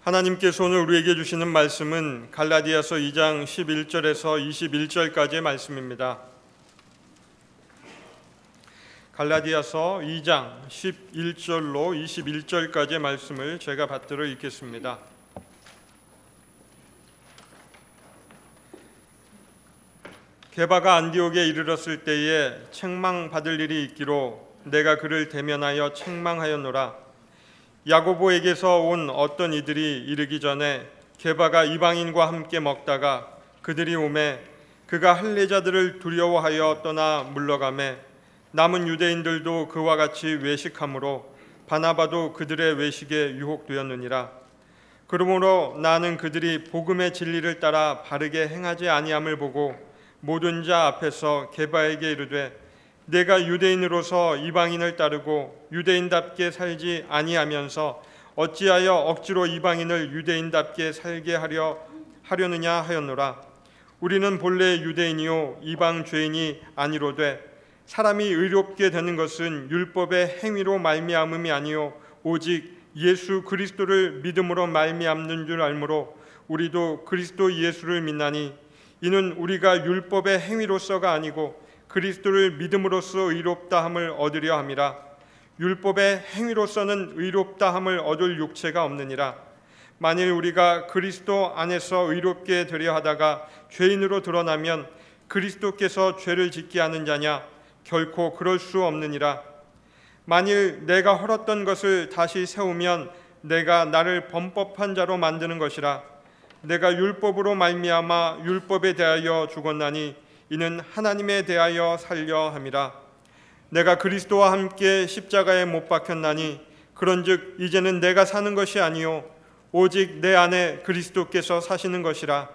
하나님께서 오늘 우리에게 주시는 말씀은 갈라디아서 2장 11절에서 21절까지의 말씀입니다. 갈라디아서 2장 11절로 21절까지의 말씀을 제가 받들어 읽겠습니다. 게바가 안디옥에 이르렀을 때에 책망받을 일이 있기로 내가 그를 대면하여 책망하였노라. 야고보에게서 온 어떤 이들이 이르기 전에 게바가 이방인과 함께 먹다가 그들이 오매 그가 할례자들을 두려워하여 떠나 물러가매 남은 유대인들도 그와 같이 외식하므로 바나바도 그들의 외식에 유혹되었느니라. 그러므로 나는 그들이 복음의 진리를 따라 바르게 행하지 아니함을 보고 모든 자 앞에서 게바에게 이르되 내가 유대인으로서 이방인을 따르고 유대인답게 살지 아니하면서 어찌하여 억지로 이방인을 유대인답게 살게 하려느냐 하였노라. 우리는 본래 유대인이요 이방 죄인이 아니로되 사람이 의롭게 되는 것은 율법의 행위로 말미암음이 아니요 오직 예수 그리스도를 믿음으로 말미암는 줄 알므로 우리도 그리스도 예수를 믿나니 이는 우리가 율법의 행위로서가 아니고 그리스도를 믿음으로써 의롭다함을 얻으려 함이라. 율법의 행위로서는 의롭다함을 얻을 육체가 없느니라. 만일 우리가 그리스도 안에서 의롭게 되려 하다가 죄인으로 드러나면 그리스도께서 죄를 짓게 하는 자냐? 결코 그럴 수 없느니라. 만일 내가 헐었던 것을 다시 세우면 내가 나를 범법한 자로 만드는 것이라. 내가 율법으로 말미암아 율법에 대하여 죽었나니 이는 하나님에 대하여 살려 함이라. 내가 그리스도와 함께 십자가에 못 박혔나니 그런즉 이제는 내가 사는 것이 아니요 오직 내 안에 그리스도께서 사시는 것이라.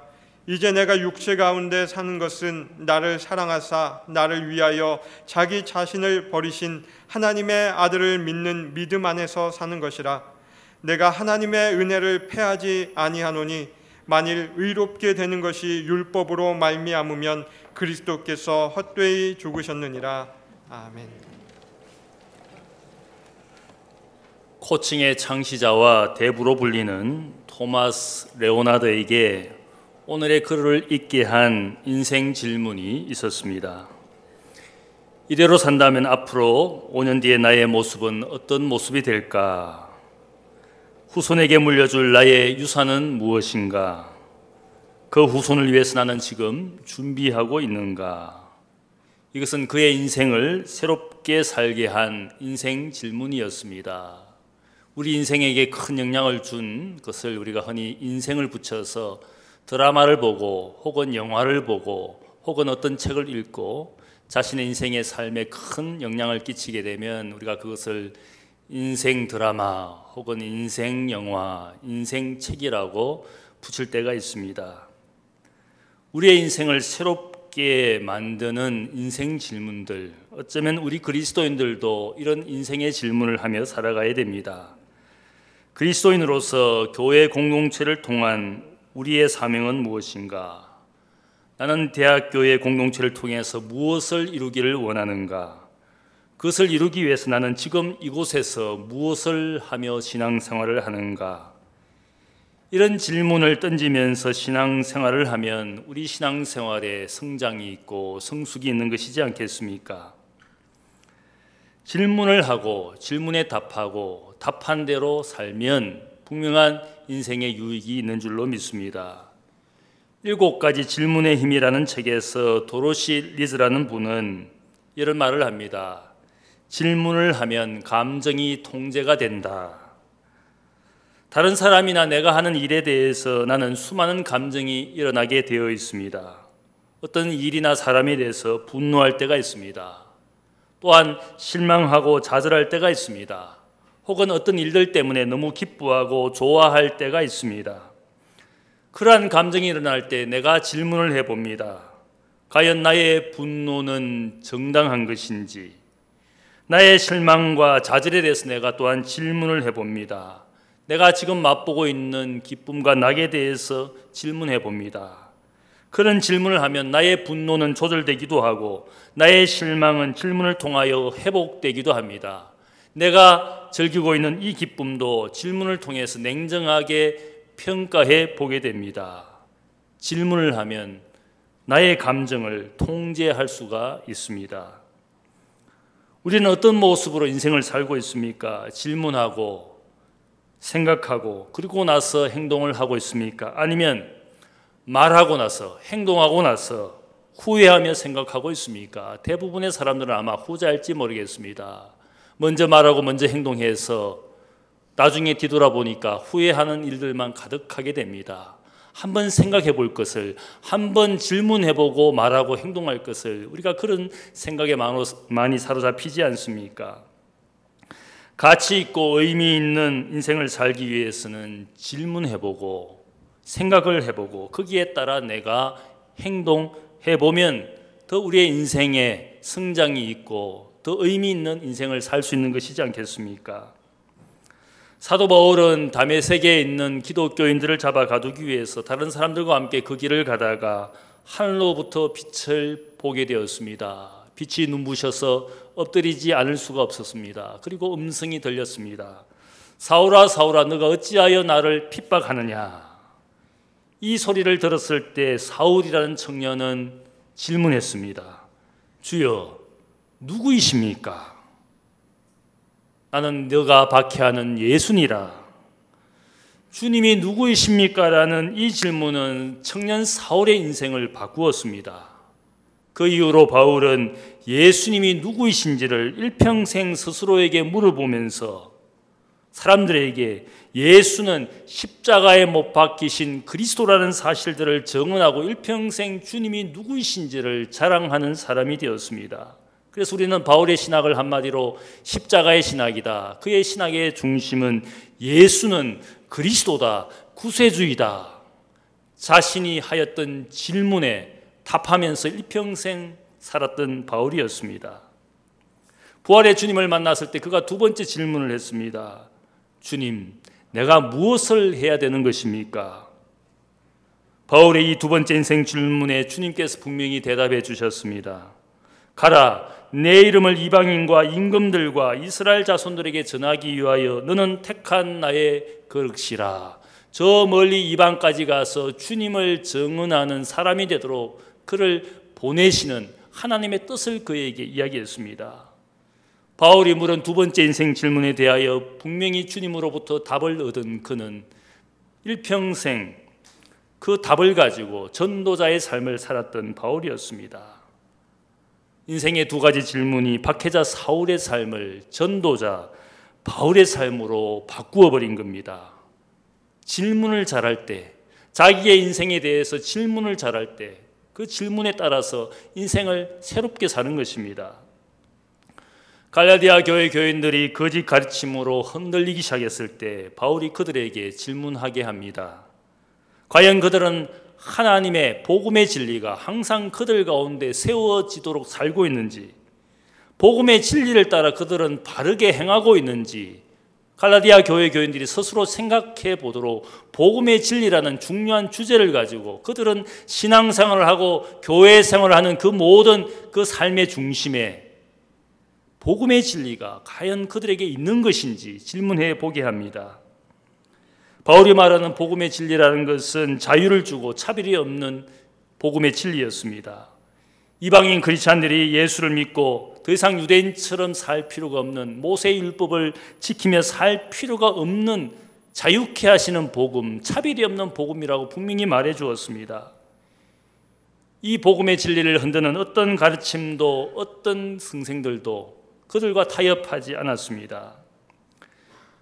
이제 내가 육체 가운데 사는 것은 나를 사랑하사 나를 위하여 자기 자신을 버리신 하나님의 아들을 믿는 믿음 안에서 사는 것이라. 내가 하나님의 은혜를 패하지 아니하노니 만일 의롭게 되는 것이 율법으로 말미암으면 그리스도께서 헛되이 죽으셨느니라. 아멘. 코칭의 창시자와 대부로 불리는 토마스 레오나드에게 오늘의 글을 읽게 한 인생 질문이 있었습니다. 이대로 산다면 앞으로 5년 뒤의 나의 모습은 어떤 모습이 될까? 후손에게 물려줄 나의 유산은 무엇인가? 그 후손을 위해서 나는 지금 준비하고 있는가? 이것은 그의 인생을 새롭게 살게 한 인생 질문이었습니다. 우리 인생에게 큰 영향을 준 것을 우리가 흔히 인생을 붙여서 드라마를 보고 혹은 영화를 보고 혹은 어떤 책을 읽고 자신의 인생의 삶에 큰 영향을 끼치게 되면 우리가 그것을 인생 드라마 혹은 인생 영화, 인생 책이라고 붙일 때가 있습니다. 우리의 인생을 새롭게 만드는 인생 질문들, 어쩌면 우리 그리스도인들도 이런 인생의 질문을 하며 살아가야 됩니다. 그리스도인으로서 교회 공동체를 통한 우리의 사명은 무엇인가? 나는 대학교의 공동체를 통해서 무엇을 이루기를 원하는가? 그것을 이루기 위해서 나는 지금 이곳에서 무엇을 하며 신앙생활을 하는가? 이런 질문을 던지면서 신앙생활을 하면 우리 신앙생활에 성장이 있고 성숙이 있는 것이지 않겠습니까? 질문을 하고 질문에 답하고 답한 대로 살면 분명한 인생의 유익이 있는 줄로 믿습니다. 7가지 질문의 힘이라는 책에서 도로시 리즈라는 분은 이런 말을 합니다. 질문을 하면 감정이 통제가 된다. 다른 사람이나 내가 하는 일에 대해서 나는 수많은 감정이 일어나게 되어 있습니다. 어떤 일이나 사람에 대해서 분노할 때가 있습니다. 또한 실망하고 좌절할 때가 있습니다. 혹은 어떤 일들 때문에 너무 기뻐하고 좋아할 때가 있습니다. 그러한 감정이 일어날 때 내가 질문을 해봅니다. 과연 나의 분노는 정당한 것인지, 나의 실망과 좌절에 대해서 내가 또한 질문을 해봅니다. 내가 지금 맛보고 있는 기쁨과 낙에 대해서 질문해봅니다. 그런 질문을 하면 나의 분노는 조절되기도 하고 나의 실망은 질문을 통하여 회복되기도 합니다. 내가 즐기고 있는 이 기쁨도 질문을 통해서 냉정하게 평가해 보게 됩니다. 질문을 하면 나의 감정을 통제할 수가 있습니다. 우리는 어떤 모습으로 인생을 살고 있습니까? 질문하고 생각하고 그리고 나서 행동을 하고 있습니까? 아니면 말하고 나서 행동하고 나서 후회하며 생각하고 있습니까? 대부분의 사람들은 아마 후자일지 모르겠습니다. 먼저 말하고 먼저 행동해서 나중에 뒤돌아보니까 후회하는 일들만 가득하게 됩니다. 한번 생각해 볼 것을, 한번 질문해 보고 말하고 행동할 것을 우리가 그런 생각에 많이 사로잡히지 않습니까? 가치 있고 의미 있는 인생을 살기 위해서는 질문해 보고 생각을 해 보고 거기에 따라 내가 행동해 보면 더 우리의 인생에 성장이 있고 더 의미 있는 인생을 살 수 있는 것이지 않겠습니까? 사도 바울은 다메섹에 있는 기독교인들을 잡아 가두기 위해서 다른 사람들과 함께 그 길을 가다가 하늘로부터 빛을 보게 되었습니다. 빛이 눈부셔서 엎드리지 않을 수가 없었습니다. 그리고 음성이 들렸습니다. 사울아 사울아 너가 어찌하여 나를 핍박하느냐. 이 소리를 들었을 때 사울이라는 청년은 질문했습니다. 주여 누구이십니까? 나는 너가 박해하는 예수니라. 주님이 누구이십니까? 라는 이 질문은 청년 사울의 인생을 바꾸었습니다. 그 이후로 바울은 예수님이 누구이신지를 일평생 스스로에게 물어보면서 사람들에게 예수는 십자가에 못 박히신 그리스도라는 사실들을 증언하고 일평생 주님이 누구이신지를 자랑하는 사람이 되었습니다. 그래서 우리는 바울의 신학을 한마디로 십자가의 신학이다. 그의 신학의 중심은 예수는 그리스도다, 구세주이다. 자신이 하였던 질문에 답하면서 일평생 살았던 바울이었습니다. 부활의 주님을 만났을 때 그가 두 번째 질문을 했습니다. 주님, 내가 무엇을 해야 되는 것입니까? 바울의 이 두 번째 인생 질문에 주님께서 분명히 대답해 주셨습니다. 가라, 내 이름을 이방인과 임금들과 이스라엘 자손들에게 전하기 위하여 너는 택한 나의 그릇이라. 저 멀리 이방까지 가서 주님을 증언하는 사람이 되도록 그를 보내시는 하나님의 뜻을 그에게 이야기했습니다. 바울이 물은 두 번째 인생 질문에 대하여 분명히 주님으로부터 답을 얻은 그는 일평생 그 답을 가지고 전도자의 삶을 살았던 바울이었습니다. 인생의 두 가지 질문이 박해자 사울의 삶을 전도자 바울의 삶으로 바꾸어 버린 겁니다. 질문을 잘할 때, 자기의 인생에 대해서 질문을 잘할 때 그 질문에 따라서 인생을 새롭게 사는 것입니다. 갈라디아 교회 교인들이 거짓 가르침으로 흔들리기 시작했을 때 바울이 그들에게 질문하게 합니다. 과연 그들은 하나님의 복음의 진리가 항상 그들 가운데 세워지도록 살고 있는지, 복음의 진리를 따라 그들은 바르게 행하고 있는지 갈라디아 교회 교인들이 스스로 생각해 보도록 복음의 진리라는 중요한 주제를 가지고 그들은 신앙생활을 하고 교회 생활을 하는 그 모든 그 삶의 중심에 복음의 진리가 과연 그들에게 있는 것인지 질문해 보게 합니다. 바울이 말하는 복음의 진리라는 것은 자유를 주고 차별이 없는 복음의 진리였습니다. 이방인 크리스찬들이 예수를 믿고 더 이상 유대인처럼 살 필요가 없는 모세의 율법을 지키며 살 필요가 없는 자유케 하시는 복음, 차별이 없는 복음이라고 분명히 말해 주었습니다. 이 복음의 진리를 흔드는 어떤 가르침도 어떤 성생들도 그들과 타협하지 않았습니다.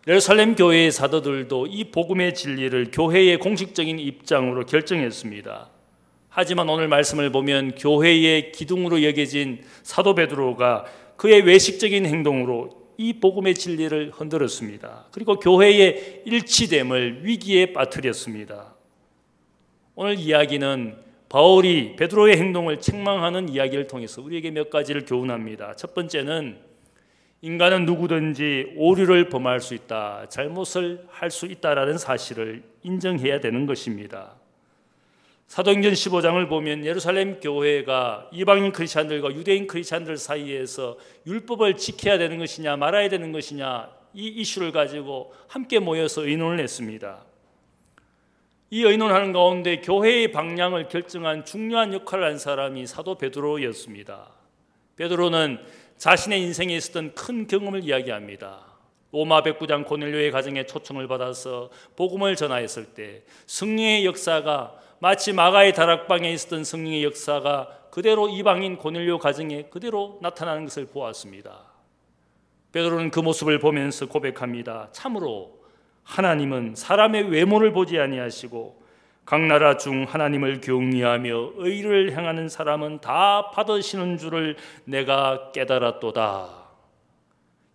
예루살렘 교회의 사도들도 이 복음의 진리를 교회의 공식적인 입장으로 결정했습니다. 하지만 오늘 말씀을 보면 교회의 기둥으로 여겨진 사도 베드로가 그의 외식적인 행동으로 이 복음의 진리를 흔들었습니다. 그리고 교회의 일치됨을 위기에 빠뜨렸습니다. 오늘 이야기는 바울이 베드로의 행동을 책망하는 이야기를 통해서 우리에게 몇 가지를 교훈합니다. 첫 번째는 인간은 누구든지 오류를 범할 수 있다, 잘못을 할 수 있다라는 사실을 인정해야 되는 것입니다. 사도행전 15장을 보면 예루살렘 교회가 이방인 크리스찬들과 유대인 크리스찬들 사이에서 율법을 지켜야 되는 것이냐 말아야 되는 것이냐 이 이슈를 가지고 함께 모여서 의논을 했습니다. 이 의논하는 가운데 교회의 방향을 결정한 중요한 역할을 한 사람이 사도 베드로였습니다. 베드로는 자신의 인생에 있었던 큰 경험을 이야기합니다. 로마 백부장 고넬료의 가정에 초청을 받아서 복음을 전하였을 때 성령의 역사가 마치 마가의 다락방에 있었던 성령의 역사가 그대로 이방인 고넬료 가정에 그대로 나타나는 것을 보았습니다. 베드로는 그 모습을 보면서 고백합니다. 참으로 하나님은 사람의 외모를 보지 아니하시고 각 나라 중 하나님을 경외하며 의를 행하는 사람은 다 받으시는 줄을 내가 깨달았도다.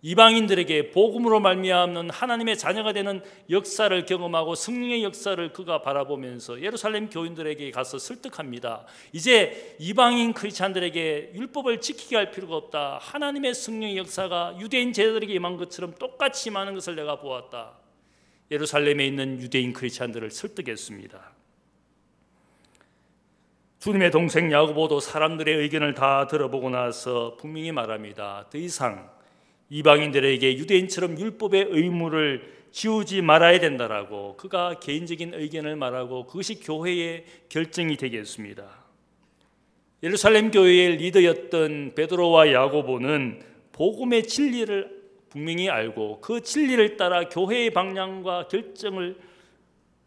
이방인들에게 복음으로 말미암는 하나님의 자녀가 되는 역사를 경험하고 성령의 역사를 그가 바라보면서 예루살렘 교인들에게 가서 설득합니다. 이제 이방인 크리스찬들에게 율법을 지키게 할 필요가 없다. 하나님의 성령의 역사가 유대인 제자들에게 임한 것처럼 똑같이 임하는 것을 내가 보았다. 예루살렘에 있는 유대인 크리스찬들을 설득했습니다. 주님의 동생 야고보도 사람들의 의견을 다 들어보고 나서 분명히 말합니다. 더 이상 이방인들에게 유대인처럼 율법의 의무를 지우지 말아야 된다라고 그가 개인적인 의견을 말하고 그것이 교회의 결정이 되겠습니다. 예루살렘 교회의 리더였던 베드로와 야고보는 복음의 진리를 분명히 알고 그 진리를 따라 교회의 방향과 결정을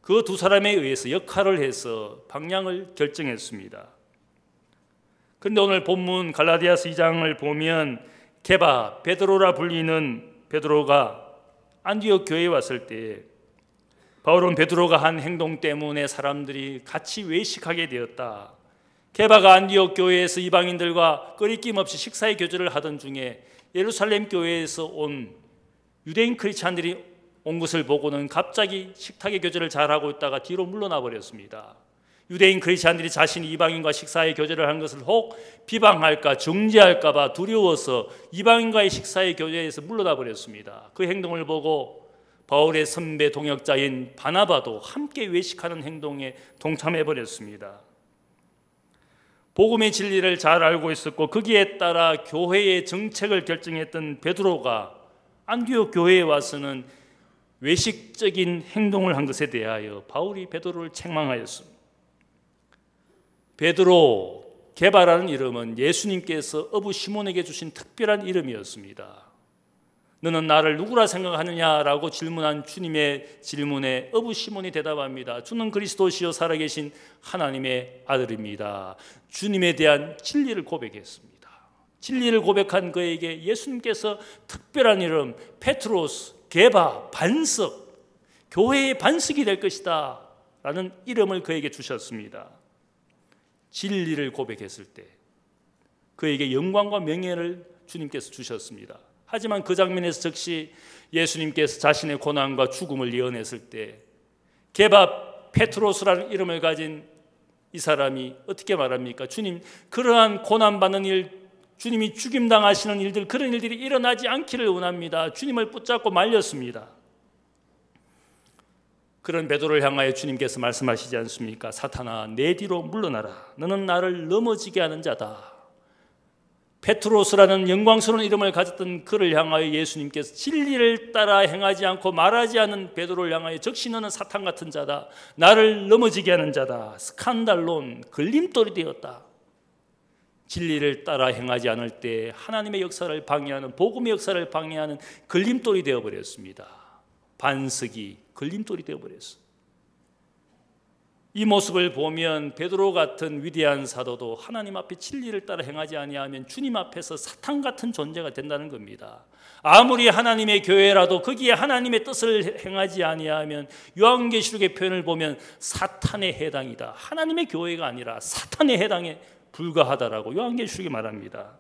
그 두 사람에 의해서 역할을 해서 방향을 결정했습니다. 그런데 오늘 본문 갈라디아서 2장을 보면 게바 베드로라 불리는 베드로가 안디옥 교회에 왔을 때 바울은 베드로가 한 행동 때문에 사람들이 같이 외식하게 되었다. 게바가 안디옥 교회에서 이방인들과 꺼리낌 없이 식사의 교제를 하던 중에 예루살렘 교회에서 온 유대인 크리스찬들이 온 것을 보고는 갑자기 식탁의 교제를 잘하고 있다가 뒤로 물러나 버렸습니다. 유대인 크리스찬들이 자신이 이방인과 식사의 교제를 한 것을 혹 비방할까 정죄할까 봐 두려워서 이방인과의 식사의 교제에서 물러나 버렸습니다. 그 행동을 보고 바울의 선배 동역자인 바나바도 함께 외식하는 행동에 동참해 버렸습니다. 복음의 진리를 잘 알고 있었고 거기에 따라 교회의 정책을 결정했던 베드로가 안디옥 교회에 와서는 외식적인 행동을 한 것에 대하여 바울이 베드로를 책망하였습니다. 베드로, 게바라는 이름은 예수님께서 어부 시몬에게 주신 특별한 이름이었습니다. 너는 나를 누구라 생각하느냐라고 질문한 주님의 질문에 어부 시몬이 대답합니다. 주는 그리스도시요 살아계신 하나님의 아들입니다. 주님에 대한 진리를 고백했습니다. 진리를 고백한 그에게 예수님께서 특별한 이름 페트로스, 게바, 반석, 교회의 반석이 될 것이다 라는 이름을 그에게 주셨습니다. 진리를 고백했을 때 그에게 영광과 명예를 주님께서 주셨습니다. 하지만 그 장면에서 즉시 예수님께서 자신의 고난과 죽음을 예언했을 때 게바 페트로스라는 이름을 가진 이 사람이 어떻게 말합니까? 주님, 그러한 고난받는 일, 주님이 죽임당하시는 일들, 그런 일들이 일어나지 않기를 원합니다. 주님을 붙잡고 말렸습니다. 그런 베드로를 향하여 주님께서 말씀하시지 않습니까? 사탄아, 내 뒤로 물러나라. 너는 나를 넘어지게 하는 자다. 페트로스라는 영광스러운 이름을 가졌던 그를 향하여 예수님께서 진리를 따라 행하지 않고 말하지 않은 베드로를 향하여 적시 너는 사탄 같은 자다. 나를 넘어지게 하는 자다. 스칸달론, 걸림돌이 되었다. 진리를 따라 행하지 않을 때 하나님의 역사를 방해하는, 복음의 역사를 방해하는 걸림돌이 되어버렸습니다. 반석이 걸림돌이 되어버렸어요. 이 모습을 보면 베드로 같은 위대한 사도도 하나님 앞에 진리를 따라 행하지 아니하면 주님 앞에서 사탄 같은 존재가 된다는 겁니다. 아무리 하나님의 교회라도 거기에 하나님의 뜻을 행하지 아니하면 요한계시록의 표현을 보면 사탄에 해당이다. 하나님의 교회가 아니라 사탄에 해당에 불과하다라고 요한계시록이 말합니다.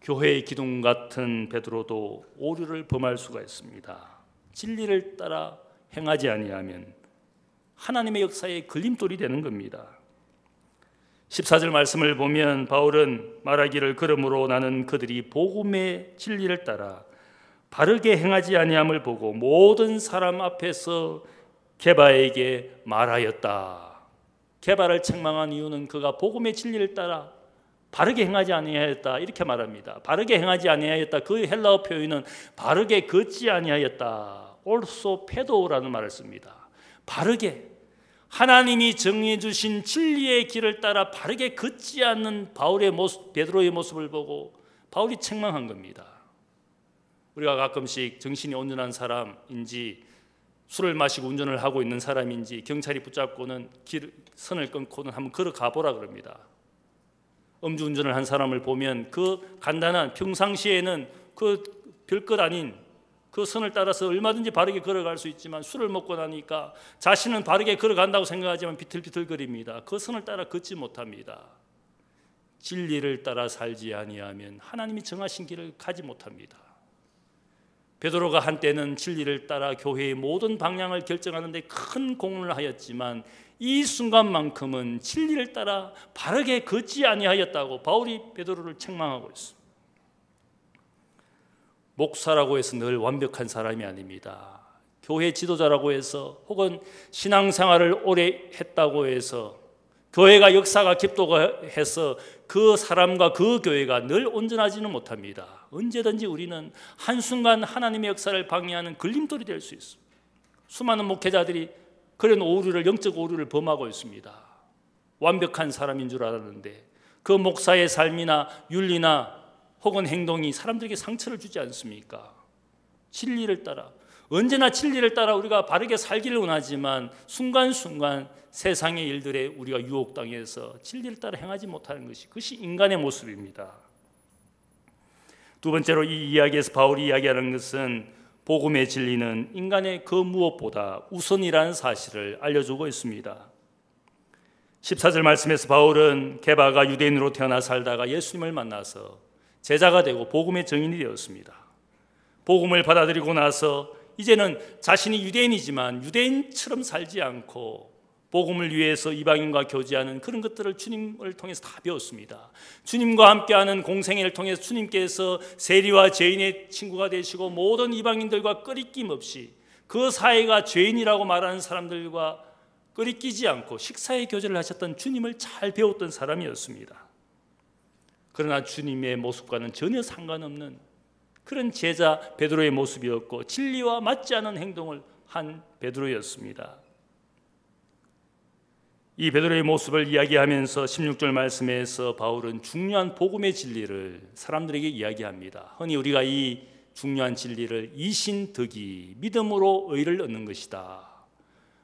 교회의 기둥 같은 베드로도 오류를 범할 수가 있습니다. 진리를 따라 행하지 아니하면 하나님의 역사에 걸림돌이 되는 겁니다. 14절 말씀을 보면 바울은 말하기를 그러므로 나는 그들이 복음의 진리를 따라 바르게 행하지 아니함을 보고 모든 사람 앞에서 게바에게 말하였다. 게바를 책망한 이유는 그가 복음의 진리를 따라 바르게 행하지 아니하였다 이렇게 말합니다. 바르게 행하지 아니하였다, 그 헬라어 표현은 바르게 걷지 아니하였다, 올소 페도라는 말을 씁니다. 바르게 하나님이 정해 주신 진리의 길을 따라 바르게 걷지 않는 바울의 모습, 베드로의 모습을 보고 바울이 책망한 겁니다. 우리가 가끔씩 정신이 온전한 사람인지 술을 마시고 운전을 하고 있는 사람인지 경찰이 붙잡고는 선을 끊고는 한번 걸어가 보라 그럽니다. 음주운전을 한 사람을 보면 그 간단한 평상시에는 그 별것 아닌 그 선을 따라서 얼마든지 바르게 걸어갈 수 있지만 술을 먹고 나니까 자신은 바르게 걸어간다고 생각하지만 비틀비틀거립니다. 그 선을 따라 걷지 못합니다. 진리를 따라 살지 아니하면 하나님이 정하신 길을 가지 못합니다. 베드로가 한때는 진리를 따라 교회의 모든 방향을 결정하는 데 큰 공헌을 하였지만 이 순간만큼은 진리를 따라 바르게 걷지 아니하였다고 바울이 베드로를 책망하고 있습니다. 목사라고 해서 늘 완벽한 사람이 아닙니다. 교회 지도자라고 해서 혹은 신앙생활을 오래 했다고 해서 교회가 역사가 깊다고 해서 그 사람과 그 교회가 늘 온전하지는 못합니다. 언제든지 우리는 한순간 하나님의 역사를 방해하는 걸림돌이 될 수 있습니다. 수많은 목회자들이 그런 오류를, 영적 오류를 범하고 있습니다. 완벽한 사람인 줄 알았는데 그 목사의 삶이나 윤리나 혹은 행동이 사람들에게 상처를 주지 않습니까? 진리를 따라, 언제나 진리를 따라 우리가 바르게 살기를 원하지만 순간순간 세상의 일들에 우리가 유혹당해서 진리를 따라 행하지 못하는 것이, 그것이 인간의 모습입니다. 두 번째로 이 이야기에서 바울이 이야기하는 것은 복음의 진리는 인간의 그 무엇보다 우선이라는 사실을 알려주고 있습니다. 14절 말씀에서 바울은 게바가 유대인으로 태어나 살다가 예수님을 만나서 제자가 되고 복음의 증인이 되었습니다. 복음을 받아들이고 나서 이제는 자신이 유대인이지만 유대인처럼 살지 않고 복음을 위해서 이방인과 교제하는 그런 것들을 주님을 통해서 다 배웠습니다. 주님과 함께하는 공생애를 통해서 주님께서 세리와 죄인의 친구가 되시고 모든 이방인들과 끄리낌 없이 그 사이가 죄인이라고 말하는 사람들과 끄리끼지 않고 식사의 교제를 하셨던 주님을 잘 배웠던 사람이었습니다. 그러나 주님의 모습과는 전혀 상관없는 그런 제자 베드로의 모습이었고 진리와 맞지 않은 행동을 한 베드로였습니다. 이 베드로의 모습을 이야기하면서 16절 말씀에서 바울은 중요한 복음의 진리를 사람들에게 이야기합니다. 흔히 우리가 이 중요한 진리를 이신득이 믿음으로 의를 얻는 것이다.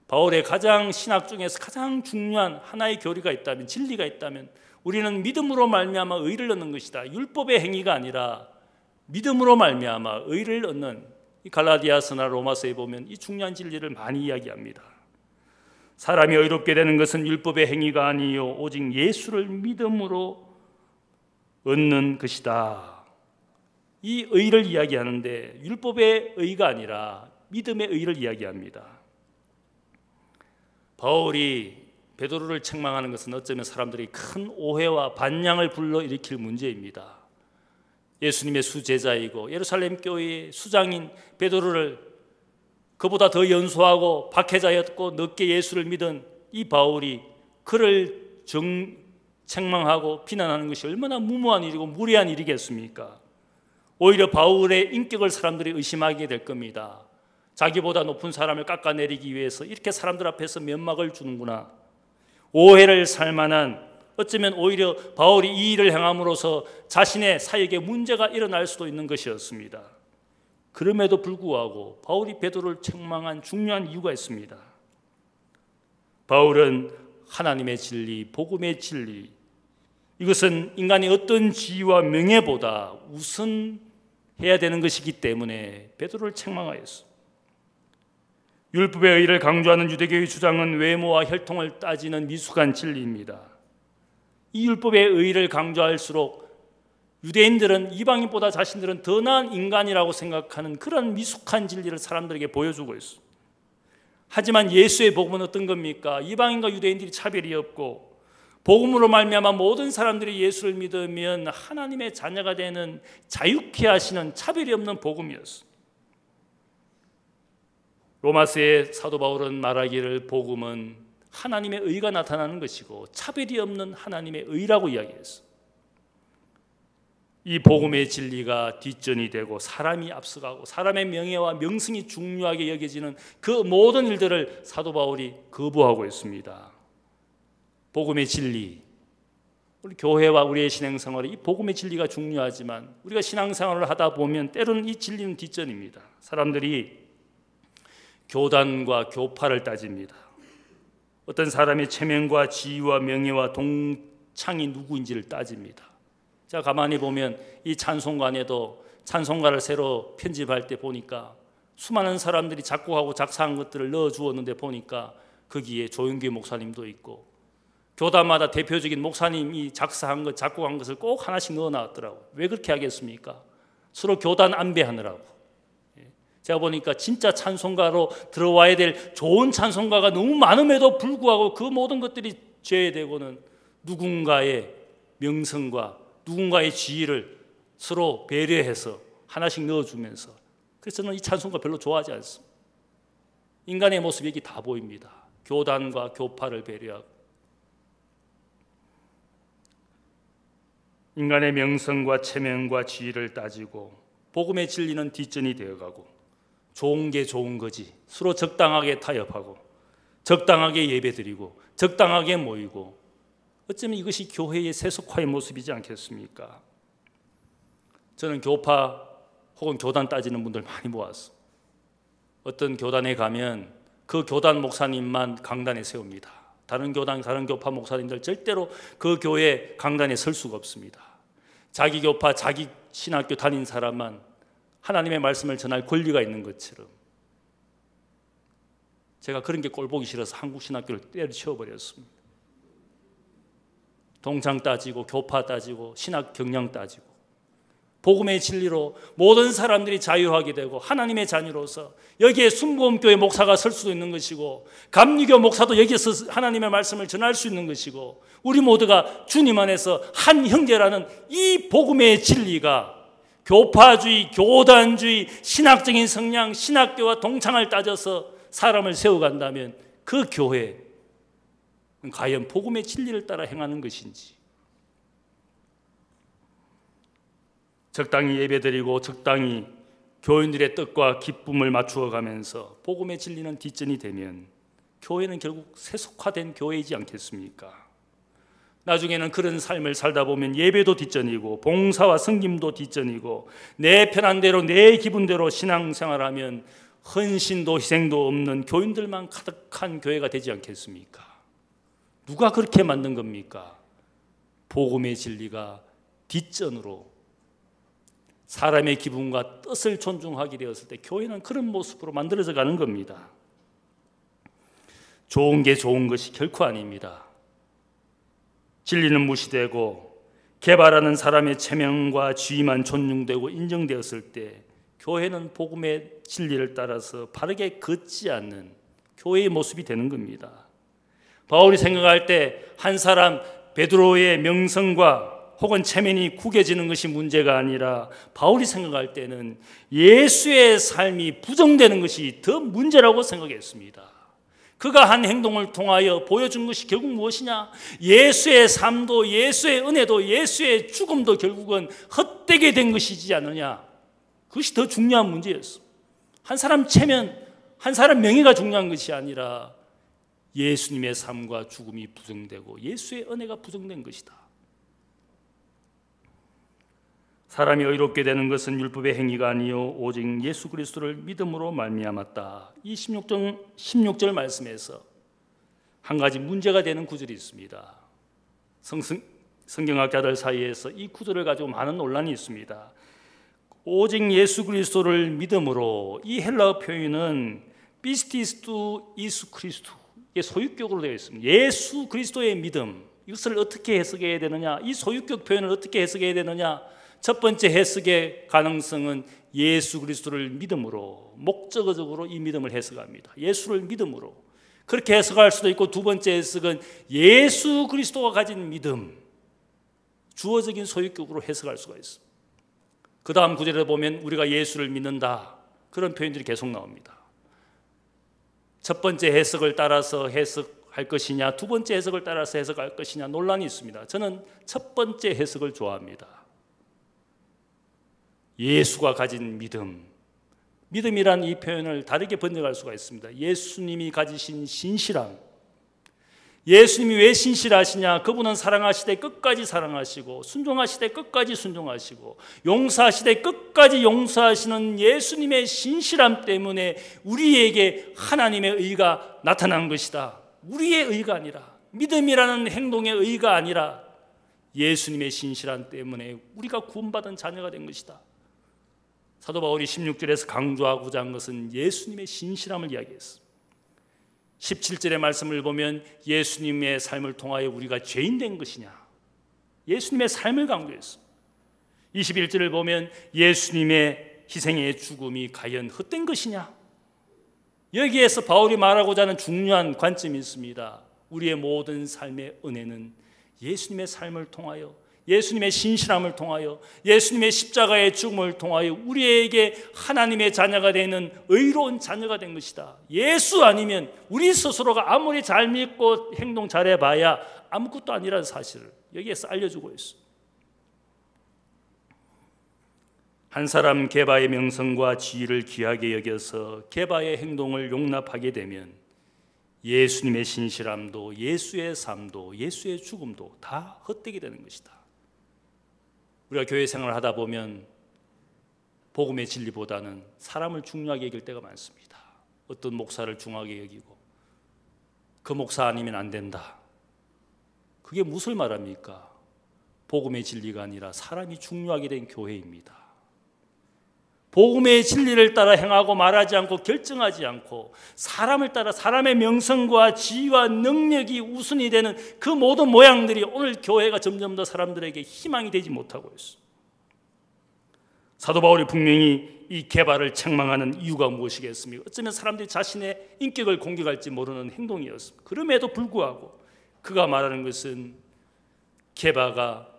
바울의 가장 신학 중에서 가장 중요한 하나의 교리가 있다면, 진리가 있다면 우리는 믿음으로 말미암아 의를 얻는 것이다. 율법의 행위가 아니라 믿음으로 말미암아 의를 얻는, 이 갈라디아서나 로마서에 보면 이 중요한 진리를 많이 이야기합니다. 사람이 의롭게 되는 것은 율법의 행위가 아니요 오직 예수를 믿음으로 얻는 것이다. 이 의를 이야기하는데 율법의 의가 아니라 믿음의 의를 이야기합니다. 바울이 베드로를 책망하는 것은 어쩌면 사람들이 큰 오해와 반향을 불러일으킬 문제입니다. 예수님의 수제자이고 예루살렘 교회의 수장인 베드로를 그보다 더 연소하고 박해자였고 늦게 예수를 믿은 이 바울이 그를 책망하고 비난하는 것이 얼마나 무모한 일이고 무례한 일이겠습니까? 오히려 바울의 인격을 사람들이 의심하게 될 겁니다. 자기보다 높은 사람을 깎아내리기 위해서 이렇게 사람들 앞에서 면막을 주는구나. 오해를 살 만한, 어쩌면 오히려 바울이 이 일을 행함으로써 자신의 사역에 문제가 일어날 수도 있는 것이었습니다. 그럼에도 불구하고 바울이 베드로를 책망한 중요한 이유가 있습니다. 바울은 하나님의 진리, 복음의 진리, 이것은 인간의 어떤 지위와 명예보다 우선해야 되는 것이기 때문에 베드로를 책망하였습니다. 율법의 의를 강조하는 유대교의 주장은 외모와 혈통을 따지는 미숙한 진리입니다. 이 율법의 의를 강조할수록 유대인들은 이방인보다 자신들은 더 나은 인간이라고 생각하는 그런 미숙한 진리를 사람들에게 보여주고 있습니다. 하지만 예수의 복음은 어떤 겁니까? 이방인과 유대인들이 차별이 없고 복음으로 말미암아 모든 사람들이 예수를 믿으면 하나님의 자녀가 되는 자유케 하시는 차별이 없는 복음이었습니다. 로마서의 사도 바울은 말하기를 복음은 하나님의 의가 나타나는 것이고 차별이 없는 하나님의 의라고 이야기했습니다. 이 복음의 진리가 뒷전이 되고 사람이 앞서가고 사람의 명예와 명성이 중요하게 여겨지는 그 모든 일들을 사도 바울이 거부하고 있습니다. 복음의 진리, 우리 교회와 우리의 신앙생활에 이 복음의 진리가 중요하지만 우리가 신앙생활을 하다 보면 때로는 이 진리는 뒷전입니다. 사람들이 교단과 교파를 따집니다. 어떤 사람의 체면과 지위와 명예와 동창이 누구인지를 따집니다. 자, 가만히 보면 이 찬송가에도 찬송가를 새로 편집할 때 보니까 수많은 사람들이 작곡하고 작사한 것들을 넣어주었는데 보니까 거기에 조용기 목사님도 있고 교단마다 대표적인 목사님이 작사한 것, 작곡한 것을 꼭 하나씩 넣어놨더라고요. 왜 그렇게 하겠습니까? 서로 교단 안배하느라고. 제가 보니까 진짜 찬송가로 들어와야 될 좋은 찬송가가 너무 많음에도 불구하고 그 모든 것들이 제외되고는 누군가의 명성과 누군가의 지위를 서로 배려해서 하나씩 넣어주면서, 그래서 저는 이 찬송가 별로 좋아하지 않습니다. 인간의 모습이 여기 다 보입니다. 교단과 교파를 배려하고 인간의 명성과 체면과 지위를 따지고 복음의 진리는 뒷전이 되어가고 좋은 게 좋은 거지 서로 적당하게 타협하고 적당하게 예배드리고 적당하게 모이고, 어쩌면 이것이 교회의 세속화의 모습이지 않겠습니까? 저는 교파 혹은 교단 따지는 분들 많이 모았어. 어떤 교단에 가면 그 교단 목사님만 강단에 세웁니다. 다른 교단, 다른 교파 목사님들 절대로 그 교회 강단에 설 수가 없습니다. 자기 교파, 자기 신학교 다닌 사람만 하나님의 말씀을 전할 권리가 있는 것처럼. 제가 그런 게 꼴보기 싫어서 한국 신학교를 때려치워버렸습니다. 동창 따지고 교파 따지고 신학 경영 따지고 복음의 진리로 모든 사람들이 자유하게 되고 하나님의 자녀로서 여기에 순복음교회 목사가 설 수도 있는 것이고 감리교 목사도 여기서 하나님의 말씀을 전할 수 있는 것이고 우리 모두가 주님 안에서 한 형제라는 이 복음의 진리가 교파주의, 교단주의, 신학적인 성향, 신학교와 동창을 따져서 사람을 세워간다면 그 교회 과연 복음의 진리를 따라 행하는 것인지, 적당히 예배드리고 적당히 교인들의 뜻과 기쁨을 맞추어 가면서 복음의 진리는 뒷전이 되면 교회는 결국 세속화된 교회이지 않겠습니까? 나중에는 그런 삶을 살다 보면 예배도 뒷전이고 봉사와 섬김도 뒷전이고 내 편한 대로 내 기분대로 신앙생활하면 헌신도 희생도 없는 교인들만 가득한 교회가 되지 않겠습니까? 누가 그렇게 만든 겁니까? 복음의 진리가 뒷전으로 사람의 기분과 뜻을 존중하게 되었을 때 교회는 그런 모습으로 만들어져 가는 겁니다. 좋은 게 좋은 것이 결코 아닙니다. 진리는 무시되고 개발하는 사람의 체면과 지위만 존중되고 인정되었을 때 교회는 복음의 진리를 따라서 바르게 걷지 않는 교회의 모습이 되는 겁니다. 바울이 생각할 때 한 사람 베드로의 명성과 혹은 체면이 구겨지는 것이 문제가 아니라 바울이 생각할 때는 예수의 삶이 부정되는 것이 더 문제라고 생각했습니다. 그가 한 행동을 통하여 보여준 것이 결국 무엇이냐? 예수의 삶도 예수의 은혜도 예수의 죽음도 결국은 헛되게 된 것이지 않느냐? 그것이 더 중요한 문제였어. 한 사람 체면, 한 사람 명예가 중요한 것이 아니라 예수님의 삶과 죽음이 부정되고 예수의 은혜가 부정된 것이다. 사람이 의롭게 되는 것은 율법의 행위가 아니요 오직 예수 그리스도를 믿음으로 말미암았다. 이 16절 말씀에서 한 가지 문제가 되는 구절이 있습니다. 성경학자들 사이에서 이 구절을 가지고 많은 논란이 있습니다. 오직 예수 그리스도를 믿음으로, 이 헬라어 표현은 피스티스투 이수 크리스ቱ, 이게 소유격으로 되어 있습니다. 예수 그리스도의 믿음, 이것을 어떻게 해석해야 되느냐? 이 소유격 표현을 어떻게 해석해야 되느냐? 첫 번째 해석의 가능성은 예수 그리스도를 믿음으로, 목적어적으로 이 믿음을 해석합니다. 예수를 믿음으로 그렇게 해석할 수도 있고, 두 번째 해석은 예수 그리스도가 가진 믿음, 주어적인 소유격으로 해석할 수가 있습니다. 그 다음 구절에 보면 우리가 예수를 믿는다, 그런 표현들이 계속 나옵니다. 첫 번째 해석을 따라서 해석할 것이냐, 두 번째 해석을 따라서 해석할 것이냐 논란이 있습니다. 저는 첫 번째 해석을 좋아합니다. 예수가 가진 믿음이란 이 표현을 다르게 번역할 수가 있습니다. 예수님이 가지신 신실함. 예수님이 왜 신실하시냐? 그분은 사랑하시되 끝까지 사랑하시고 순종하시되 끝까지 순종하시고 용서하시되 끝까지 용서하시는 예수님의 신실함 때문에 우리에게 하나님의 의가 나타난 것이다. 우리의 의가 아니라, 믿음이라는 행동의 의가 아니라 예수님의 신실함 때문에 우리가 구원받은 자녀가 된 것이다. 사도 바울이 16절에서 강조하고자 한 것은 예수님의 신실함을 이야기했습니다. 17절의 말씀을 보면 예수님의 삶을 통하여 우리가 죄인 된 것이냐, 예수님의 삶을 강조했습니다. 21절을 보면 예수님의 희생의 죽음이 과연 헛된 것이냐, 여기에서 바울이 말하고자 하는 중요한 관점이 있습니다. 우리의 모든 삶의 은혜는 예수님의 삶을 통하여, 예수님의 신실함을 통하여, 예수님의 십자가의 죽음을 통하여 우리에게 하나님의 자녀가 되는 의로운 자녀가 된 것이다. 예수 아니면 우리 스스로가 아무리 잘 믿고 행동 잘해봐야 아무것도 아니라는 사실을 여기에서 알려주고 있어. 한 사람 게바의 명성과 지위를 귀하게 여겨서 게바의 행동을 용납하게 되면 예수님의 신실함도, 예수의 삶도, 예수의 죽음도 다 헛되게 되는 것이다. 우리가 교회 생활을 하다 보면 복음의 진리보다는 사람을 중요하게 여길 때가 많습니다. 어떤 목사를 중요하게 여기고 그 목사 아니면 안 된다. 그게 무엇을 말합니까? 복음의 진리가 아니라 사람이 중요하게 된 교회입니다. 복음의 진리를 따라 행하고 말하지 않고 결정하지 않고 사람을 따라 사람의 명성과 지위와 능력이 우선이 되는 그 모든 모양들이 오늘 교회가 점점 더 사람들에게 희망이 되지 못하고 있어. 사도 바울이 분명히 이 게바를 책망하는 이유가 무엇이겠습니까? 어쩌면 사람들이 자신의 인격을 공격할지 모르는 행동이었습니다. 그럼에도 불구하고 그가 말하는 것은 게바가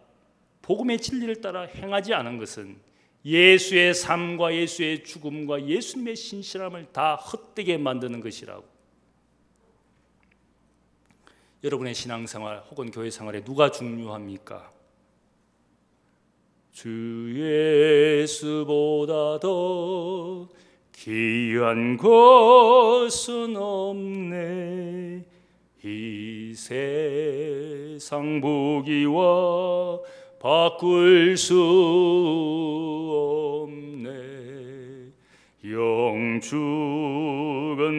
복음의 진리를 따라 행하지 않은 것은 예수의 삶과 예수의 죽음과 예수님의 신실함을 다 헛되게 만드는 것이라고. 여러분의 신앙생활 혹은 교회생활에 누가 중요합니까? 주 예수보다 더 귀한 것은 없네. 이 세상 보기와 바꿀 수 없네. 영죽은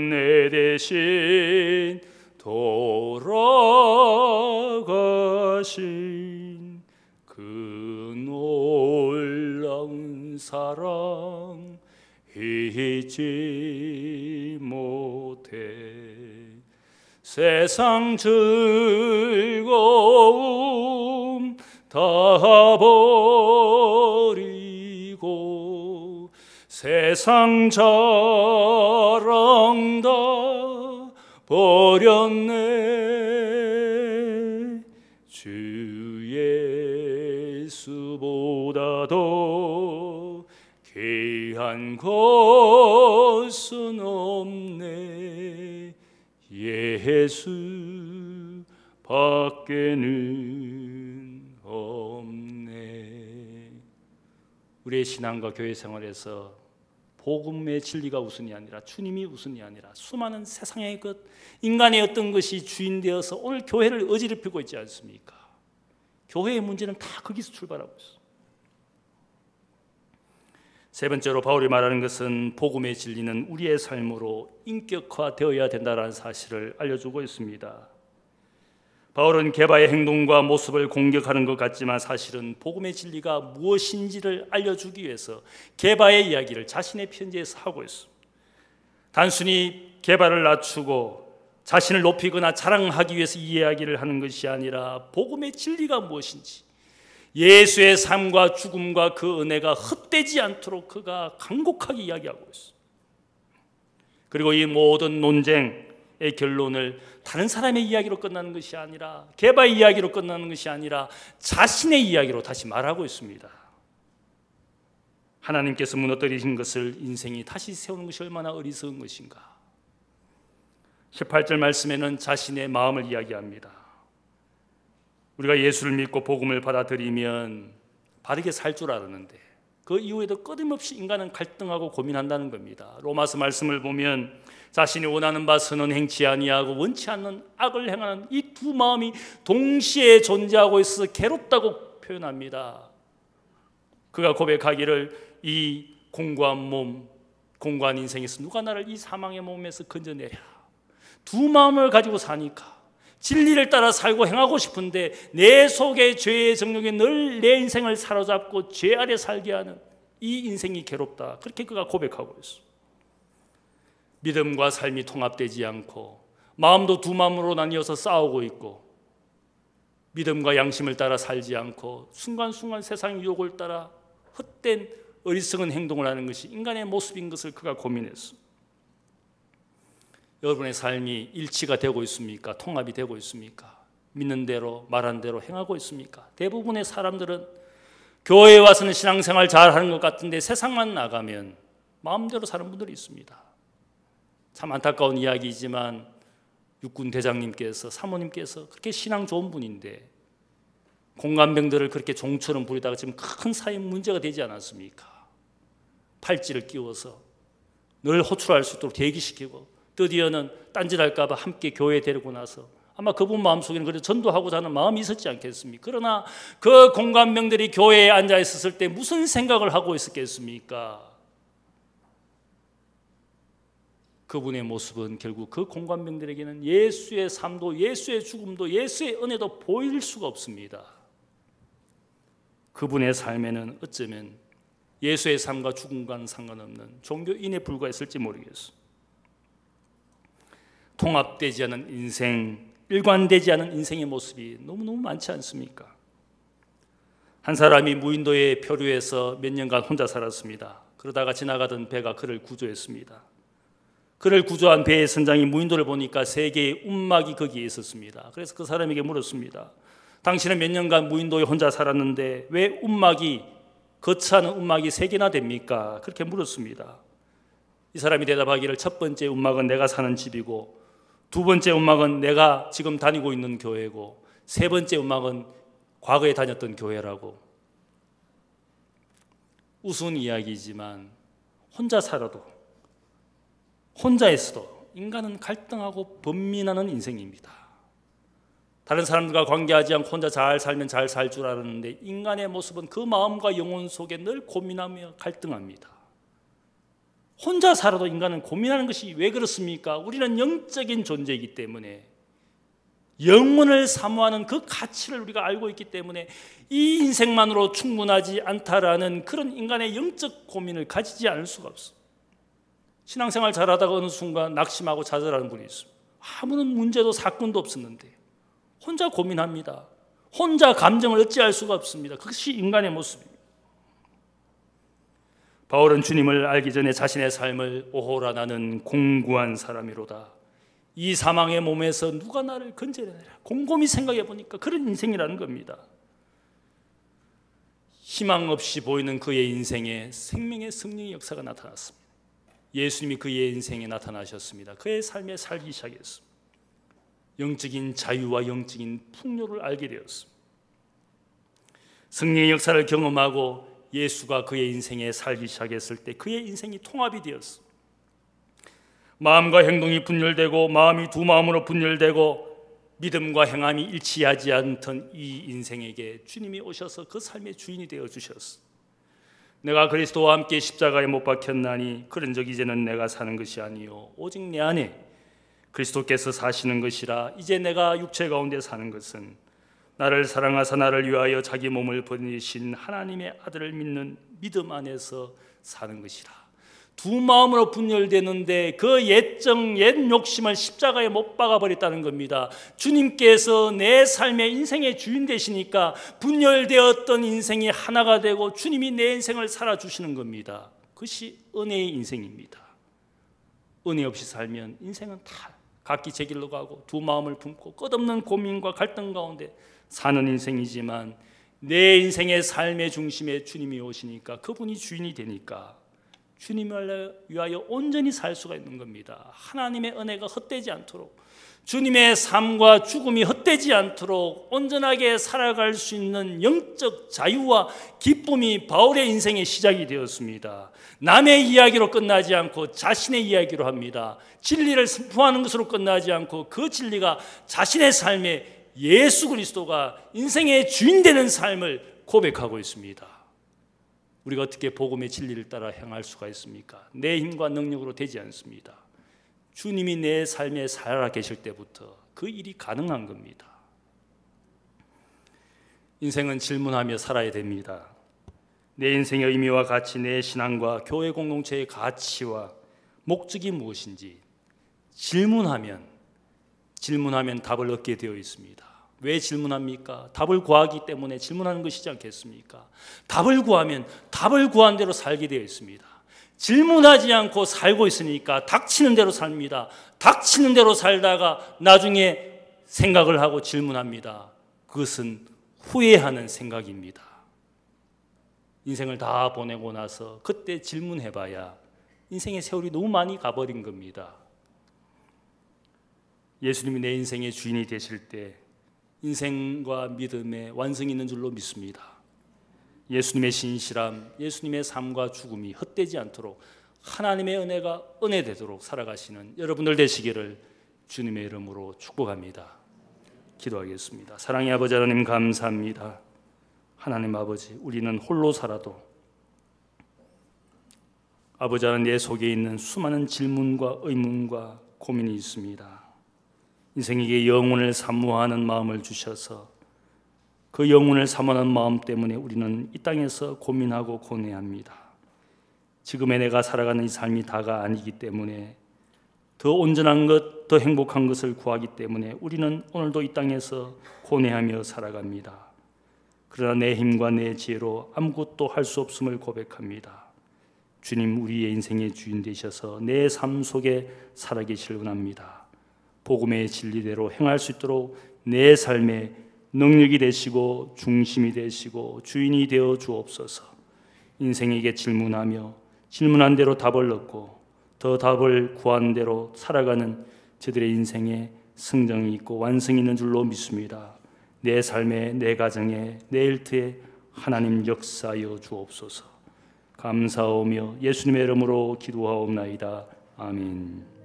내 대신 돌아가신 그 놀라운 사랑 잊지 못해. 세상 즐거움 다 버리고 세상 자랑 다 버렸네. 주 예수보다 더 귀한 것은 없네. 예수 밖에는 없네. 우리의 신앙과 교회 생활에서 복음의 진리가 우선이 아니라 주님이 우선이 아니라 수많은 세상의 것, 인간의 어떤 것이 주인 되어서 오늘 교회를 어지럽히고 있지 않습니까? 교회의 문제는 다 거기서 출발하고 있어. 세 번째로 바울이 말하는 것은 복음의 진리는 우리의 삶으로 인격화되어야 된다는 사실을 알려주고 있습니다. 바울은 게바의 행동과 모습을 공격하는 것 같지만 사실은 복음의 진리가 무엇인지를 알려주기 위해서 게바의 이야기를 자신의 편지에서 하고 있습니다. 단순히 게바를 낮추고 자신을 높이거나 자랑하기 위해서 이 이야기를 하는 것이 아니라 복음의 진리가 무엇인지, 예수의 삶과 죽음과 그 은혜가 헛되지 않도록 그가 간곡하게 이야기하고 있습니다. 그리고 이 모든 논쟁의 결론을 다른 사람의 이야기로 끝나는 것이 아니라, 게바의 이야기로 끝나는 것이 아니라 자신의 이야기로 다시 말하고 있습니다. 하나님께서 무너뜨리신 것을 인생이 다시 세우는 것이 얼마나 어리석은 것인가. 18절 말씀에는 자신의 마음을 이야기합니다. 우리가 예수를 믿고 복음을 받아들이면 바르게 살 줄 알았는데, 그 이후에도 끊임없이 인간은 갈등하고 고민한다는 겁니다. 로마서 말씀을 보면 자신이 원하는 바 선은 행치 아니하고 원치 않는 악을 행하는 이 두 마음이 동시에 존재하고 있어서 괴롭다고 표현합니다. 그가 고백하기를 이 공고한 몸, 공고한 인생에서 누가 나를 이 사망의 몸에서 건져내랴. 두 마음을 가지고 사니까 진리를 따라 살고 행하고 싶은데 내 속의 죄의 정욕이 늘 내 인생을 사로잡고 죄 아래 살게 하는 이 인생이 괴롭다. 그렇게 그가 고백하고 있어. 믿음과 삶이 통합되지 않고 마음도 두 마음으로 나뉘어서 싸우고 있고 믿음과 양심을 따라 살지 않고 순간순간 세상 유혹을 따라 헛된 어리석은 행동을 하는 것이 인간의 모습인 것을 그가 고민했어. 여러분의 삶이 일치가 되고 있습니까? 통합이 되고 있습니까? 믿는 대로 말한 대로 행하고 있습니까? 대부분의 사람들은 교회에 와서는 신앙생활 잘하는 것 같은데 세상만 나가면 마음대로 사는 분들이 있습니다. 참 안타까운 이야기이지만 육군 대장님께서 사모님께서 그렇게 신앙 좋은 분인데 공감병들을 그렇게 종처럼 부리다가 지금 큰 사회 문제가 되지 않았습니까? 팔찌를 끼워서 늘 호출할 수 있도록 대기시키고 드디어는 딴짓할까 봐 함께 교회에 데리고 나서 아마 그분 마음속에는 그래도 전도하고자 하는 마음이 있었지 않겠습니까? 그러나 그 공감병들이 교회에 앉아 있었을 때 무슨 생각을 하고 있었겠습니까? 그분의 모습은 결국 그 공감병들에게는 예수의 삶도 예수의 죽음도 예수의 은혜도 보일 수가 없습니다. 그분의 삶에는 어쩌면 예수의 삶과 죽음과는 상관없는 종교인에 불과했을지 모르겠어. 통합되지 않은 인생, 일관되지 않은 인생의 모습이 너무너무 많지 않습니까? 한 사람이 무인도의 표류에서 몇 년간 혼자 살았습니다. 그러다가 지나가던 배가 그를 구조했습니다. 그를 구조한 배의 선장이 무인도를 보니까 세 개의 움막이 거기에 있었습니다. 그래서 그 사람에게 물었습니다. 당신은 몇 년간 무인도에 혼자 살았는데 왜 움막이 거치하는 움막이 세 개나 됩니까? 그렇게 물었습니다. 이 사람이 대답하기를 첫 번째 움막은 내가 사는 집이고 두 번째 움막은 내가 지금 다니고 있는 교회고 세 번째 움막은 과거에 다녔던 교회라고. 우스운 이야기이지만 혼자 살아도 혼자에서도 인간은 갈등하고 번민하는 인생입니다. 다른 사람들과 관계하지 않고 혼자 잘 살면 잘 살 줄 알았는데 인간의 모습은 그 마음과 영혼 속에 늘 고민하며 갈등합니다. 혼자 살아도 인간은 고민하는 것이 왜 그렇습니까? 우리는 영적인 존재이기 때문에 영혼을 사모하는 그 가치를 우리가 알고 있기 때문에 이 인생만으로 충분하지 않다라는 그런 인간의 영적 고민을 가지지 않을 수가 없어. 신앙생활 잘하다가 어느 순간 낙심하고 좌절하는 분이 있습니다. 아무런 문제도 사건도 없었는데 혼자 고민합니다. 혼자 감정을 어찌할 수가 없습니다. 그것이 인간의 모습입니다. 바울은 주님을 알기 전에 자신의 삶을 오호라 나는 공고한 사람이로다. 이 사망의 몸에서 누가 나를 건져내라. 곰곰이 생각해 보니까 그런 인생이라는 겁니다. 희망 없이 보이는 그의 인생에 생명의 성령의 역사가 나타났습니다. 예수님이 그의 인생에 나타나셨습니다. 그의 삶에 살기 시작했습니다. 영적인 자유와 영적인 풍요를 알게 되었습니다. 성령의 역사를 경험하고 예수가 그의 인생에 살기 시작했을 때 그의 인생이 통합이 되었습니다. 마음과 행동이 분열되고 마음이 두 마음으로 분열되고 믿음과 행함이 일치하지 않던 이 인생에게 주님이 오셔서 그 삶의 주인이 되어 주셨습니다. 내가 그리스도와 함께 십자가에 못 박혔나니 그런즉 이제는 내가 사는 것이 아니요 오직 내 안에 그리스도께서 사시는 것이라. 이제 내가 육체 가운데 사는 것은 나를 사랑하사 나를 위하여 자기 몸을 보내신 하나님의 아들을 믿는 믿음 안에서 사는 것이라. 두 마음으로 분열되는데 그 옛 욕심을 십자가에 못 박아버렸다는 겁니다. 주님께서 내 삶의 인생의 주인 되시니까 분열되었던 인생이 하나가 되고 주님이 내 인생을 살아주시는 겁니다. 그것이 은혜의 인생입니다. 은혜 없이 살면 인생은 다 각기 제 길로 가고 두 마음을 품고 끝없는 고민과 갈등 가운데 사는 인생이지만 내 인생의 삶의 중심에 주님이 오시니까 그분이 주인이 되니까 주님을 위하여 온전히 살 수가 있는 겁니다. 하나님의 은혜가 헛되지 않도록, 주님의 삶과 죽음이 헛되지 않도록 온전하게 살아갈 수 있는 영적 자유와 기쁨이 바울의 인생의 시작이 되었습니다. 남의 이야기로 끝나지 않고 자신의 이야기로 합니다. 진리를 선포하는 것으로 끝나지 않고 그 진리가 자신의 삶에 예수 그리스도가 인생의 주인 되는 삶을 고백하고 있습니다. 우리가 어떻게 복음의 진리를 따라 행할 수가 있습니까? 내 힘과 능력으로 되지 않습니다. 주님이 내 삶에 살아 계실 때부터 그 일이 가능한 겁니다. 인생은 질문하며 살아야 됩니다. 내 인생의 의미와 가치, 내 신앙과 교회 공동체의 가치와 목적이 무엇인지 질문하면 답을 얻게 되어 있습니다. 왜 질문합니까? 답을 구하기 때문에 질문하는 것이지 않겠습니까? 답을 구하면 답을 구한 대로 살게 되어 있습니다. 질문하지 않고 살고 있으니까 닥치는 대로 삽니다. 닥치는 대로 살다가 나중에 생각을 하고 질문합니다. 그것은 후회하는 생각입니다. 인생을 다 보내고 나서 그때 질문해봐야 인생의 세월이 너무 많이 가버린 겁니다. 예수님이 내 인생의 주인이 되실 때 인생과 믿음의 완성이 있는 줄로 믿습니다. 예수님의 신실함, 예수님의 삶과 죽음이 헛되지 않도록 하나님의 은혜가 은혜되도록 살아가시는 여러분들 되시기를 주님의 이름으로 축복합니다. 기도하겠습니다. 사랑의 아버지 하나님 감사합니다. 하나님 아버지, 우리는 홀로 살아도 아버지 하나님 내 속에 있는 수많은 질문과 의문과 고민이 있습니다. 인생에게 영혼을 사모하는 마음을 주셔서 그 영혼을 사모하는 마음 때문에 우리는 이 땅에서 고민하고 고뇌합니다. 지금의 내가 살아가는 이 삶이 다가 아니기 때문에 더 온전한 것, 더 행복한 것을 구하기 때문에 우리는 오늘도 이 땅에서 고뇌하며 살아갑니다. 그러나 내 힘과 내 지혜로 아무것도 할 수 없음을 고백합니다. 주님, 우리의 인생의 주인 되셔서 내 삶 속에 살아계시길 원합니다. 복음의 진리대로 행할 수 있도록 내 삶의 능력이 되시고 중심이 되시고 주인이 되어 주옵소서. 인생에게 질문하며 질문한 대로 답을 얻고 더 답을 구한 대로 살아가는 저들의 인생에 승정이 있고 완성이 있는 줄로 믿습니다. 내 삶에, 내 가정에, 내 일터에 하나님 역사하여 주옵소서. 감사하며 예수님의 이름으로 기도하옵나이다. 아멘.